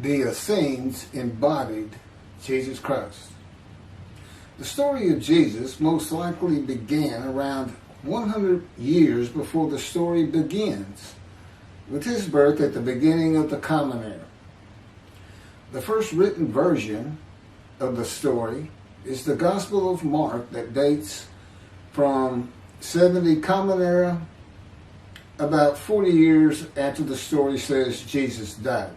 the Essenes embodied Jesus Christ. The story of Jesus most likely began around 100 years before the story begins, with his birth at the beginning of the Common Era. The first written version of the story is the Gospel of Mark that dates from 70 Common Era, about 40 years after the story says Jesus died.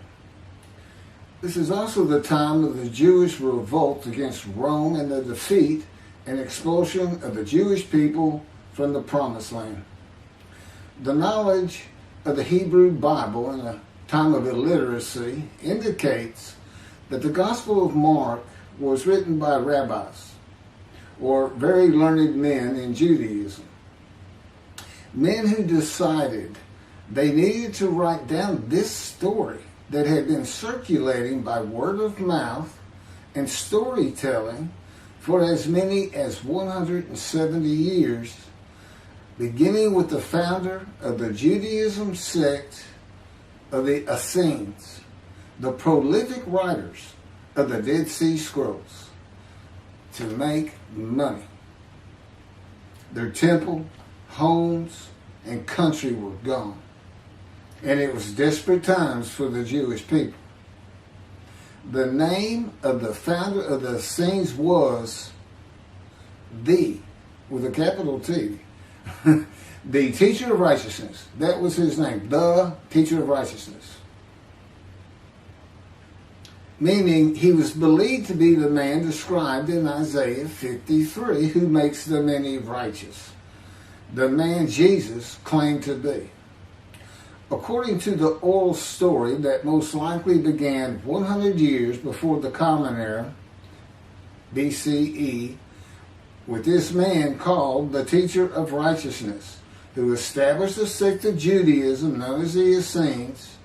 This is also the time of the Jewish revolt against Rome and the defeat and expulsion of the Jewish people from the Promised Land. The knowledge of the Hebrew Bible in a time of illiteracy indicates that the Gospel of Mark was written by Rabbis, or very learned men in Judaism. Men who decided they needed to write down this story that had been circulating by word of mouth and storytelling for as many as 170 years, beginning with the founder of the Judaism sect of the Essenes, the prolific writers of the Dead Sea Scrolls, to make money. Their temple, homes, and country were gone, and it was desperate times for the Jewish people. The name of the founder of the Essenes was with a capital T, the teacher of righteousness. That was his name, the teacher of righteousness. Meaning he was believed to be the man described in Isaiah 53 who makes the many righteous, the man Jesus claimed to be. According to the oral story that most likely began 100 years before the Common Era, BCE, with this man called the teacher of righteousness, who established a sect of Judaism known as the Essenes,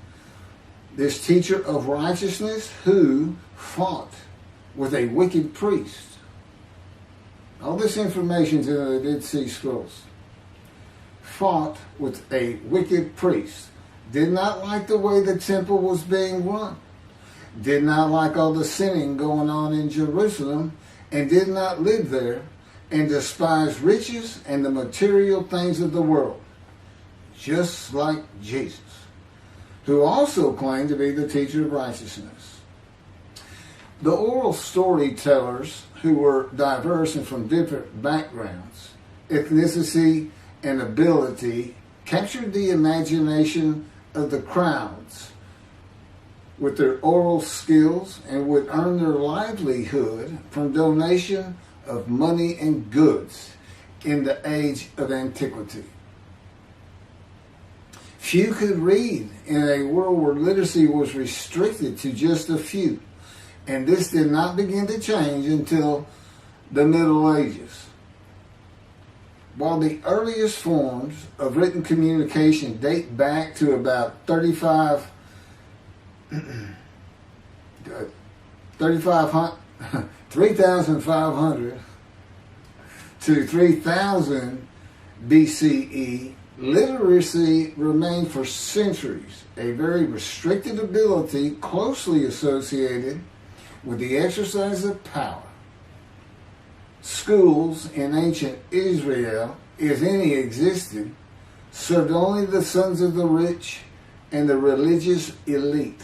this teacher of righteousness who fought with a wicked priest. All this information is in the Dead Sea Scrolls. Fought with a wicked priest. Did not like the way the temple was being run. Did not like all the sinning going on in Jerusalem, and did not live there, and despised riches and the material things of the world, just like Jesus, who also claimed to be the teacher of righteousness. The oral storytellers, who were diverse and from different backgrounds, ethnicity, and ability, captured the imagination of the crowds with their oral skills and would earn their livelihood from donation of money and goods in the age of antiquity. Few could read in a world where literacy was restricted to just a few, and this did not begin to change until the Middle Ages. While the earliest forms of written communication date back to about 3,500 to 3000 BCE, literacy remained for centuries a very restricted ability closely associated with the exercise of power. Schools in ancient Israel, if any existed, served only the sons of the rich and the religious elite.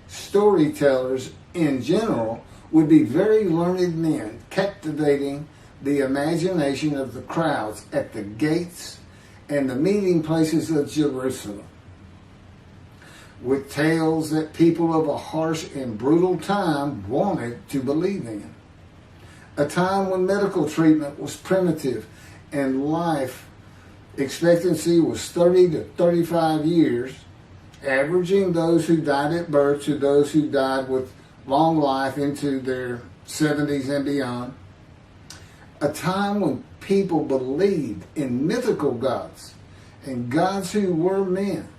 Storytellers in general would be very learned men, captivating the imagination of the crowds at the gates and the meeting places of Jerusalem, with tales that people of a harsh and brutal time wanted to believe in. A time when medical treatment was primitive and life expectancy was 30 to 35 years, averaging those who died at birth to those who died with long life into their 70s and beyond. A time when people believed in mythical gods and gods who were men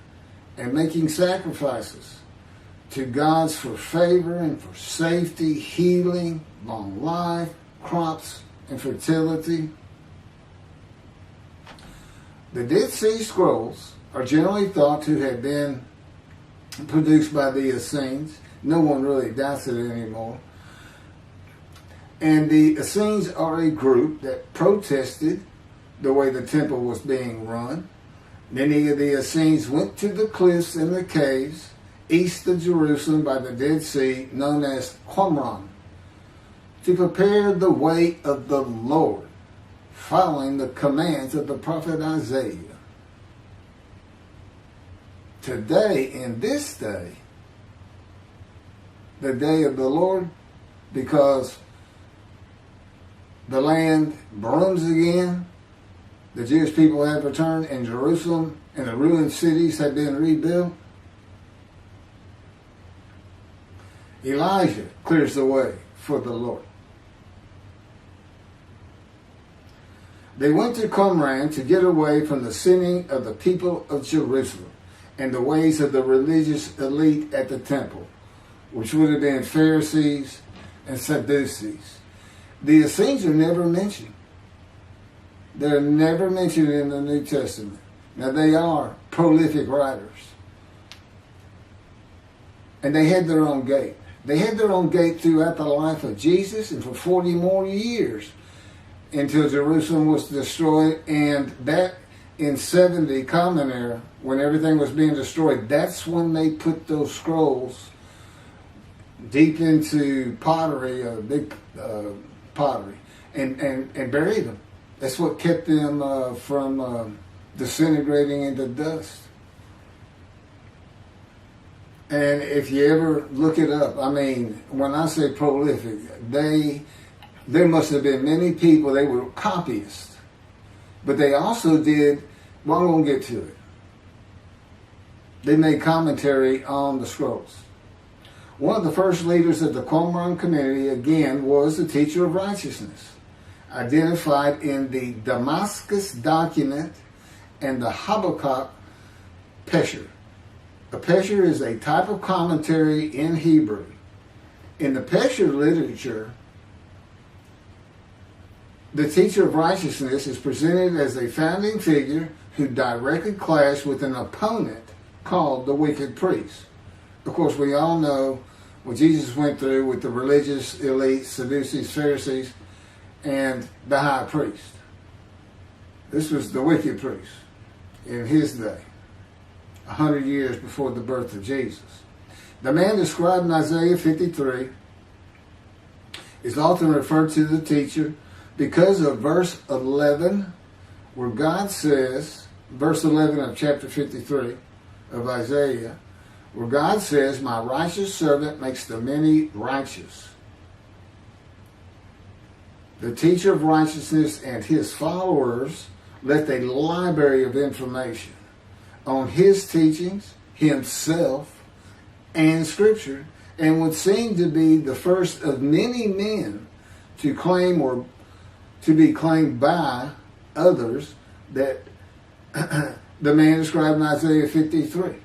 and making sacrifices to gods for favor and for safety, healing, long life, crops, and fertility. The Dead Sea Scrolls are generally thought to have been produced by the Essenes No one really doubts it anymore. And the Essenes are a group that protested the way the temple was being run. Many of the Essenes went to the cliffs and the caves east of Jerusalem by the Dead Sea, known as Qumran, to prepare the way of the Lord, following the commands of the prophet Isaiah. Today, in this day, the day of the Lord, because the land burns again, the Jewish people have returned, and Jerusalem and the ruined cities have been rebuilt, Elijah clears the way for the Lord. They went to Qumran to get away from the sinning of the people of Jerusalem and the ways of the religious elite at the temple, which would have been Pharisees and Sadducees. The Essenes are never mentioned. They're never mentioned in the New Testament. Now, they are prolific writers. And they had their own gate. They had their own gate throughout the life of Jesus and for 40 more years until Jerusalem was destroyed. And that in 70 Common Era, when everything was being destroyed, that's when they put those scrolls deep into pottery, big pottery, and buried them. That's what kept them from disintegrating into dust. And if you ever look it up, I mean, when I say prolific, there must have been many people, they were copyists. But they also did, well, I'm going to get to it. They made commentary on the scrolls. One of the first leaders of the Qumran community, again, was the teacher of righteousness, identified in the Damascus document and the Habakkuk Pesher. A Pesher is a type of commentary in Hebrew. In the Pesher literature, the teacher of righteousness is presented as a founding figure who directly clashed with an opponent called the wicked priest. Of course, we all know what Jesus went through with the religious elite, Sadducees, Pharisees, and the high priest. This was the wicked priest in his day, 100 years before the birth of Jesus. The man described in Isaiah 53 is often referred to the teacher because of verse 11, where God says, verse 11 of chapter 53 of Isaiah, where God says, "My righteous servant makes the many righteous." The teacher of righteousness and his followers left a library of information on his teachings, himself, and Scripture, and would seem to be the first of many men to claim or to be claimed by others that the man described in Isaiah 53.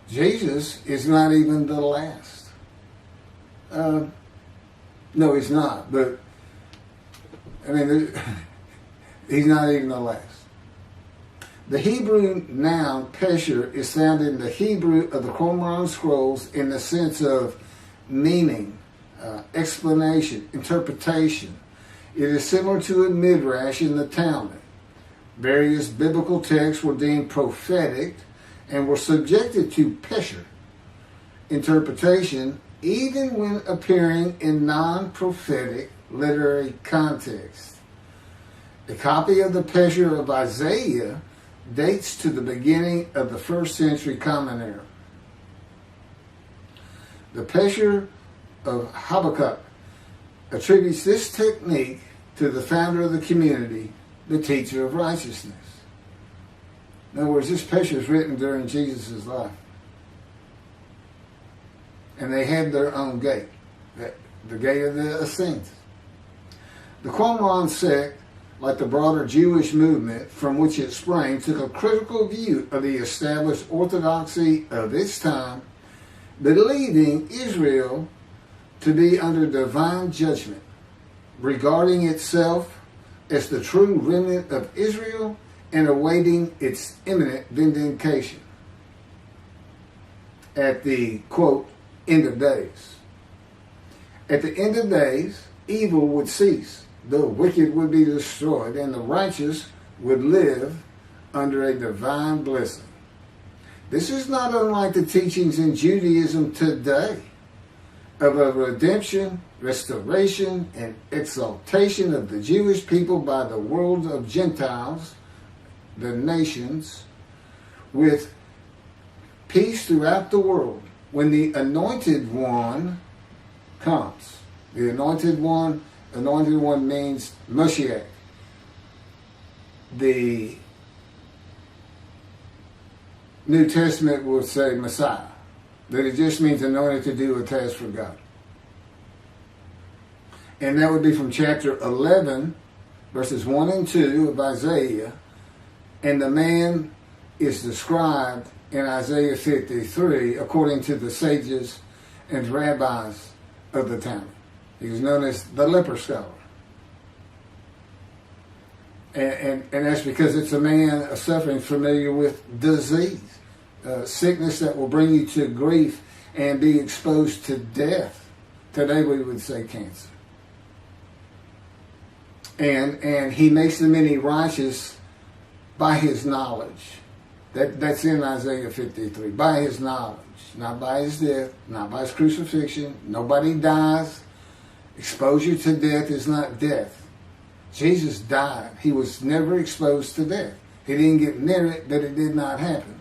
Jesus is not even the last. No, he's not, but I mean, he's not even the last. The Hebrew noun pesher is found in the Hebrew of the Qumran scrolls in the sense of meaning, explanation, interpretation. It is similar to a midrash in the Talmud. Various biblical texts were deemed prophetic and were subjected to pesher interpretation even when appearing in non-prophetic literary context. A copy of the pesher of Isaiah dates to the beginning of the 1st century Common Era. The pesher of Habakkuk attributes this technique to the founder of the community, the teacher of righteousness. In other words, this pesher is written during Jesus' life. And they had their own gate, the gate of the Essenes. The Qumran sect, like the broader Jewish movement from which it sprang, took a critical view of the established orthodoxy of its time, believing Israel to be under divine judgment, regarding itself as the true remnant of Israel and awaiting its imminent vindication. At the, quote, end of days. At the end of days, evil would cease, the wicked would be destroyed, and the righteous would live under a divine blessing. This is not unlike the teachings in Judaism today of a redemption, restoration, and exaltation of the Jewish people by the world of Gentiles, the nations, with peace throughout the world when the Anointed One comes. The Anointed One means Mashiach. The New Testament will say Messiah. That it just means anointed to do a task for God. And that would be from chapter 11, verses 1 and 2 of Isaiah. And the man is described in Isaiah 53 according to the sages and rabbis of the time. He was known as the leper scholar. And that's because it's a man suffering familiar with disease, sickness that will bring you to grief and be exposed to death. Today we would say cancer. And he makes the many righteous by his knowledge. That's in Isaiah 53. By his knowledge, not by his death, not by his crucifixion. Nobody dies. Exposure to death is not death. Jesus died. He was never exposed to death. He didn't get near it, but it did not happen.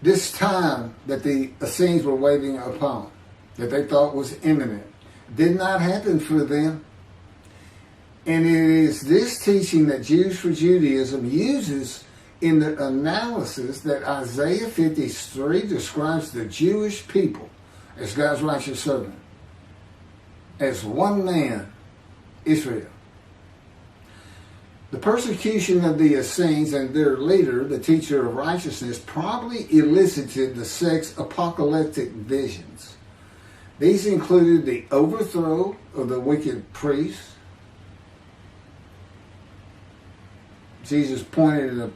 This time that the Essenes were waiting upon, that they thought was imminent, did not happen for them. And it is this teaching that Jews for Judaism uses in the analysis that Isaiah 53 describes the Jewish people as God's righteous servant, as one man, Israel. The persecution of the Essenes and their leader, the teacher of righteousness, probably elicited the sect's apocalyptic visions. These included the overthrow of the wicked priests. Jesus pointed an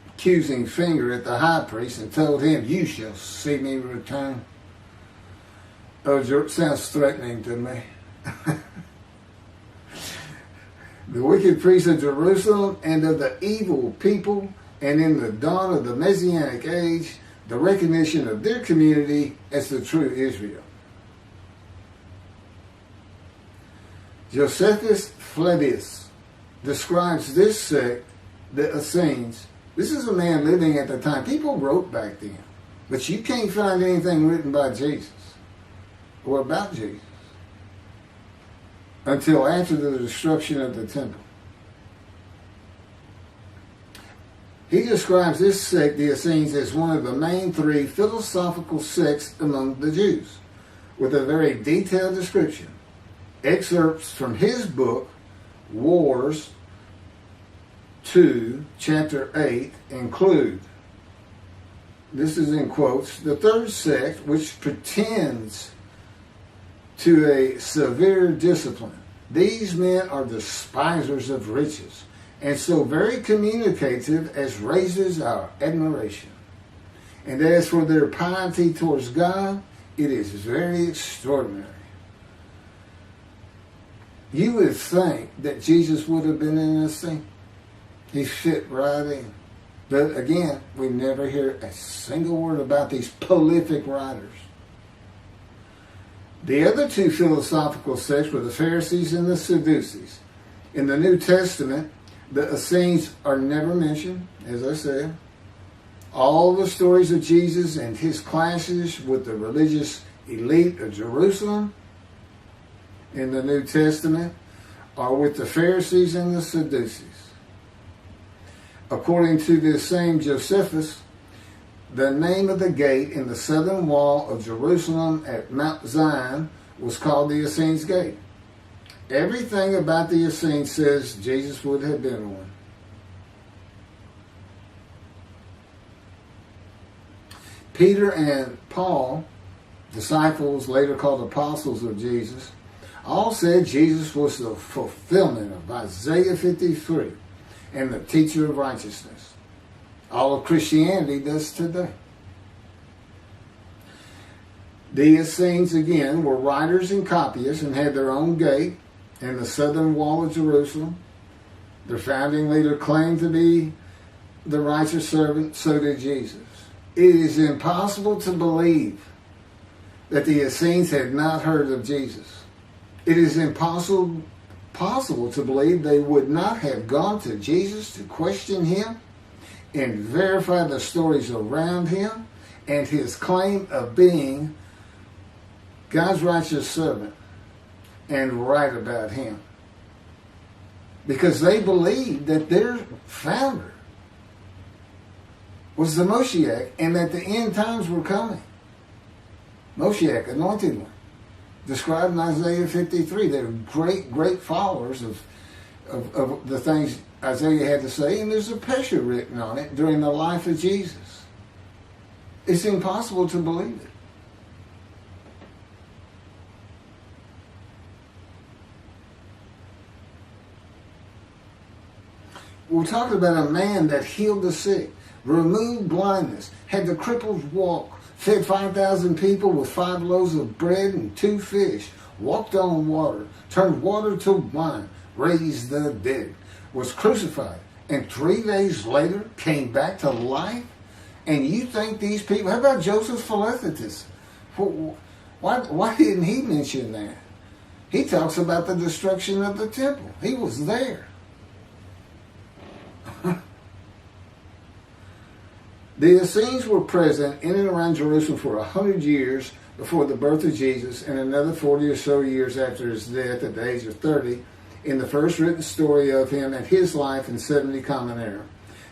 accusing finger at the high priest and told him, "You shall see me return." Oh, sounds threatening to me. The wicked priests of Jerusalem and of the evil people, and in the dawn of the Messianic age, the recognition of their community as the true Israel. Josephus Flavius describes this sect, the Essenes. This is a man living at the time. People wrote back then, but you can't find anything written by Jesus or about Jesus until after the destruction of the temple. He describes this sect, the Essenes, as one of the main three philosophical sects among the Jews, with a very detailed description. Excerpts from his book, Wars 2, chapter 8, include, this is in quotes, the third sect, which pretends to a severe discipline. These men are despisers of riches, and so very communicative as raises our admiration. And as for their piety towards God, it is very extraordinary. You would think that Jesus would have been in this thing. He fit right in. But again, we never hear a single word about these prolific writers. The other two philosophical sects were the Pharisees and the Sadducees. In the New Testament, the Essenes are never mentioned, as I said. All the stories of Jesus and his clashes with the religious elite of Jerusalem in the New Testament are with the Pharisees and the Sadducees. According to this same Josephus, the name of the gate in the southern wall of Jerusalem at Mount Zion was called the Essenes Gate. Everything about the Essenes says Jesus would have been one. Peter and Paul, disciples later called apostles of Jesus, all said Jesus was the fulfillment of Isaiah 53. and the teacher of righteousness. All of Christianity does today. The Essenes, again, were writers and copyists and had their own gate in the southern wall of Jerusalem. Their founding leader claimed to be the righteous servant, so did Jesus. It is impossible to believe that the Essenes had not heard of Jesus. It is impossible to believe they would not have gone to Jesus to question him and verify the stories around him and his claim of being God's righteous servant and right about him. Because they believed that their founder was the Moshiach and that the end times were coming. Moshiach, anointed one, described in Isaiah 53. They were great followers of the things Isaiah had to say, and there's a pesher written on it during the life of Jesus. It's impossible to believe it. We're talking about a man that healed the sick, removed blindness, had the cripples walk, fed 5,000 people with 5 loaves of bread and 2 fish, walked on water, turned water to wine, raised the dead, was crucified, and 3 days later came back to life? And you think these people, how about Joseph Philethetus? Why didn't he mention that? He talks about the destruction of the temple. He was there. The Essenes were present in and around Jerusalem for 100 years before the birth of Jesus and another 40 or so years after his death at the age of 30 in the first written story of him and his life in 70 Common Era.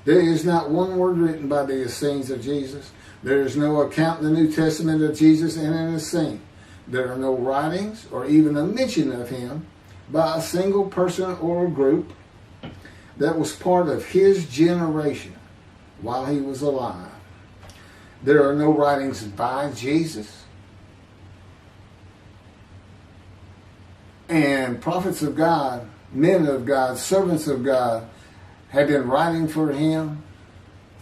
There is not one word written by the Essenes of Jesus. There is no account in the New Testament of Jesus and an Essene. There are no writings or even a mention of him by a single person or a group that was part of his generation while he was alive. There are no writings by Jesus. And prophets of God, men of God, servants of God have been writing for him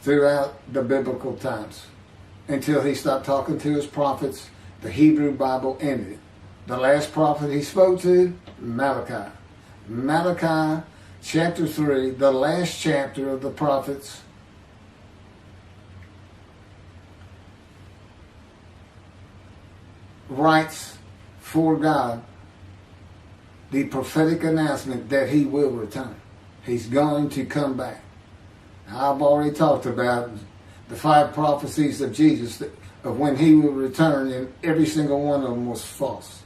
throughout the biblical times until he stopped talking to his prophets. The Hebrew Bible ended. The last prophet he spoke to, Malachi. Malachi chapter 3, the last chapter of the prophets, writes for God the prophetic announcement that he will return. He's going to come back. Now, I've already talked about the 5 prophecies of Jesus of when he will return, and every single one of them was false.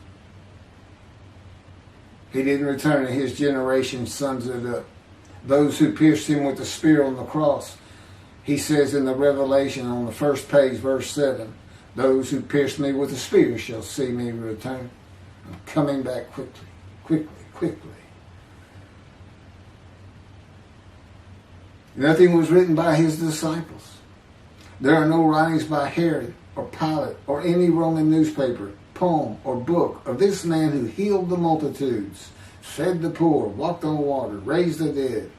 He didn't return, and his generation sums it up. Those who pierced him with the spear on the cross, he says in the Revelation on the first page, verse 7, those who pierced me with a spear shall see me return. I'm coming back quickly, quickly, quickly. Nothing was written by his disciples. There are no writings by Herod or Pilate or any Roman newspaper, poem, or book of this man who healed the multitudes, fed the poor, walked on water, raised the dead,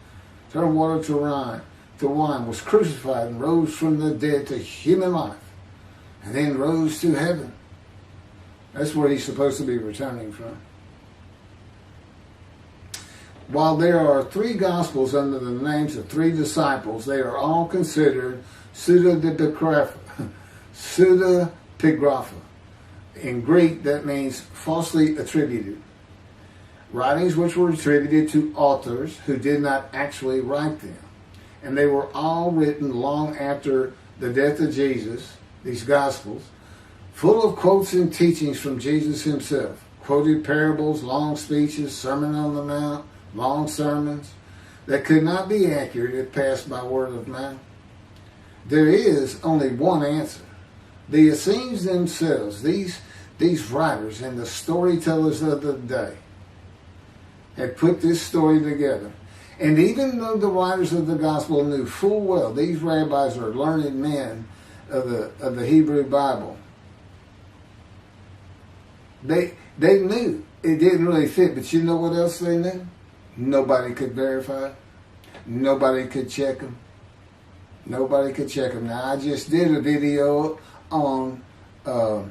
turned water to wine, was crucified and rose from the dead to human life, and then rose to heaven. That's where he's supposed to be returning from. While there are 3 Gospels under the names of 3 disciples, they are all considered pseudepigrapha. In Greek, that means falsely attributed. Writings which were attributed to authors who did not actually write them. And they were all written long after the death of Jesus, these Gospels, full of quotes and teachings from Jesus himself. Quoted parables, long speeches, Sermon on the Mount, long sermons that could not be accurate if passed by word of mouth. There is only one answer. The Essenes themselves, these writers and the storytellers of the day, had put this story together. And even though the writers of the gospel knew full well these rabbis are learned men of the Hebrew Bible, they knew it didn't really fit. But you know what else they knew? Nobody could verify it. Nobody could check them. Nobody could check them. Now, I just did a video on the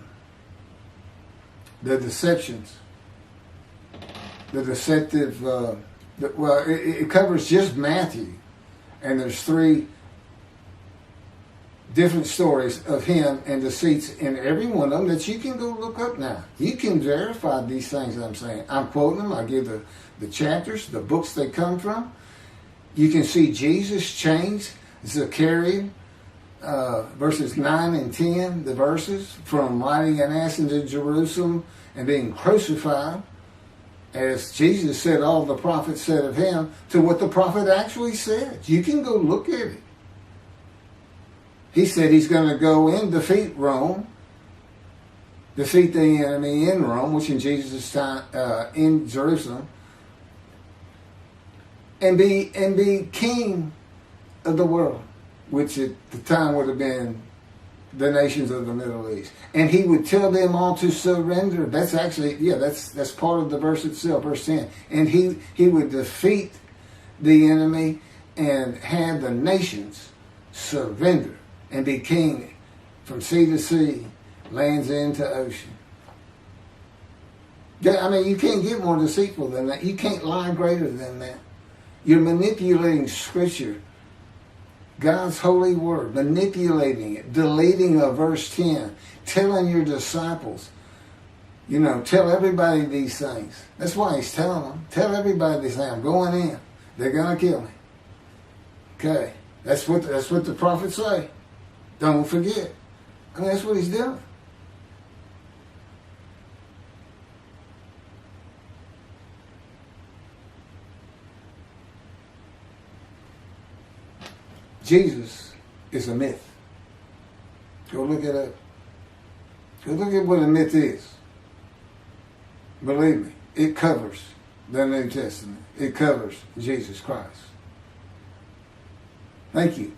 deceptions. The deceptive, it covers just Matthew. And there's 3 different stories of him and deceits in every one of them that you can go look up now. You can verify these things that I'm saying. I'm quoting them. I give the chapters, the books they come from. You can see Jesus changed Zechariah, verses 9 and 10, the verses, from riding an ass into Jerusalem and being crucified, as Jesus said all the prophets said of him, to what the prophet actually said. You can go look at it. He said he's going to go and defeat Rome, defeat the enemy in Rome, which in Jesus' time, in Jerusalem, and be king of the world, which at the time would have been the nations of the Middle East. And he would tell them all to surrender. That's actually, that's part of the verse itself, verse 10. And he would defeat the enemy and have the nations surrender and be king from sea to sea, lands into ocean. I mean, you can't get more deceitful than that. You can't lie greater than that. You're manipulating Scripture, God's holy word, manipulating it, deleting a verse 10, telling your disciples, tell everybody these things. That's why he's telling them. Tell everybody these things. I'm going in. They're going to kill me. Okay. That's what the prophets say. Don't forget. I mean, that's what he's doing. Jesus is a myth. Go look it up. Go look at what a myth is. Believe me, it covers the New Testament. It covers Jesus Christ. Thank you.